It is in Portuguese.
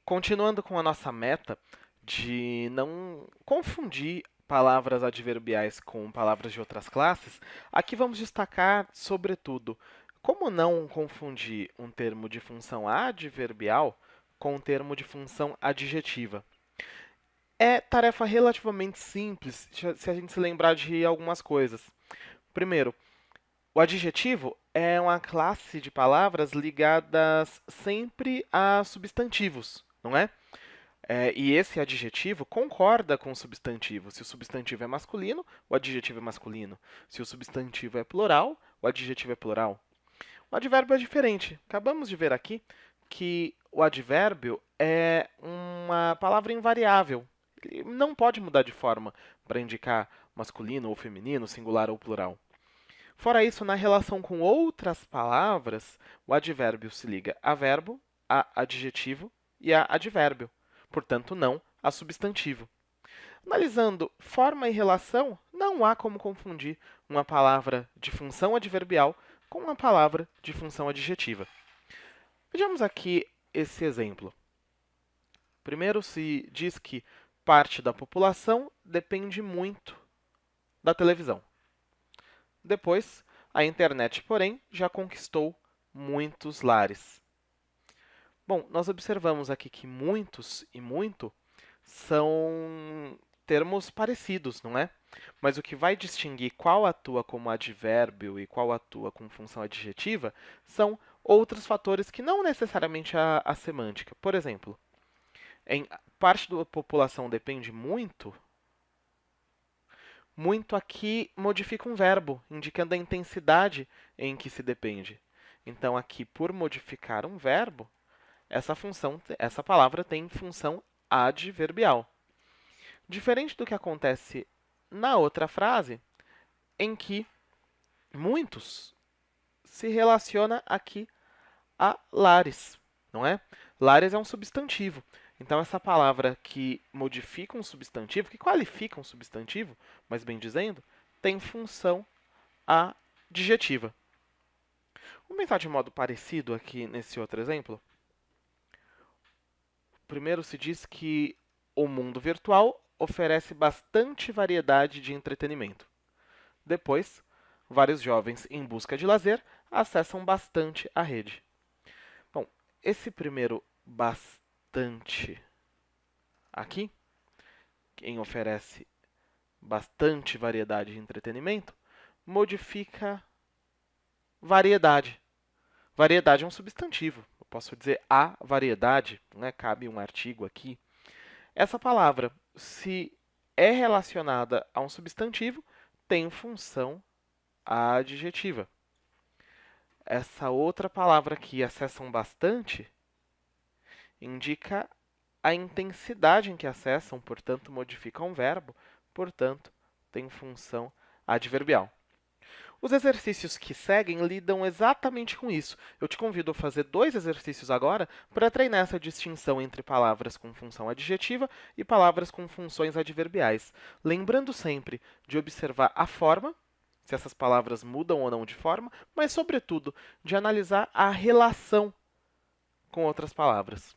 Continuando com a nossa meta de não confundir palavras adverbiais com palavras de outras classes, aqui vamos destacar, sobretudo, como não confundir um termo de função adverbial com um termo de função adjetiva. É tarefa relativamente simples se a gente se lembrar de algumas coisas. Primeiro, o adjetivo é uma classe de palavras ligadas sempre a substantivos, não é? E esse adjetivo concorda com o substantivo. Se o substantivo é masculino, o adjetivo é masculino. Se o substantivo é plural, o adjetivo é plural. O advérbio é diferente. Acabamos de ver aqui que o advérbio é uma palavra invariável. Ele não pode mudar de forma para indicar masculino ou feminino, singular ou plural. Fora isso, na relação com outras palavras, o advérbio se liga a verbo, a adjetivo e a advérbio. Portanto, não a substantivo. Analisando forma e relação, não há como confundir uma palavra de função adverbial com uma palavra de função adjetiva. Vejamos aqui esse exemplo. Primeiro, se diz que parte da população depende muito da televisão. Depois, a internet, porém, já conquistou muitos lares. Bom, nós observamos aqui que muitos e muito são termos parecidos, não é? Mas o que vai distinguir qual atua como advérbio e qual atua com função adjetiva são outros fatores que não necessariamente a semântica. Por exemplo, em parte da população depende muito, muito aqui modifica um verbo, indicando a intensidade em que se depende. Então, aqui, por modificar um verbo, essa palavra tem função adverbial. Diferente do que acontece na outra frase, em que muitos se relaciona aqui a lares, não é? Lares é um substantivo. Então, essa palavra que modifica um substantivo, que qualifica um substantivo, mais bem dizendo, tem função adjetiva. Vamos pensar de modo parecido aqui nesse outro exemplo? Primeiro, se diz que o mundo virtual oferece bastante variedade de entretenimento. Depois, vários jovens em busca de lazer acessam bastante a rede. Bom, esse primeiro bastante aqui, quem oferece bastante variedade de entretenimento, modifica variedade. Variedade é um substantivo. Eu posso dizer a variedade, né? Cabe um artigo aqui. Essa palavra, se é relacionada a um substantivo, tem função adjetiva. Essa outra palavra aqui, acessam bastante, indica a intensidade em que acessam, portanto, modifica um verbo, portanto, tem função adverbial. Os exercícios que seguem lidam exatamente com isso. Eu te convido a fazer 2 exercícios agora para treinar essa distinção entre palavras com função adjetiva e palavras com funções adverbiais. Lembrando sempre de observar a forma, se essas palavras mudam ou não de forma, mas, sobretudo, de analisar a relação com outras palavras.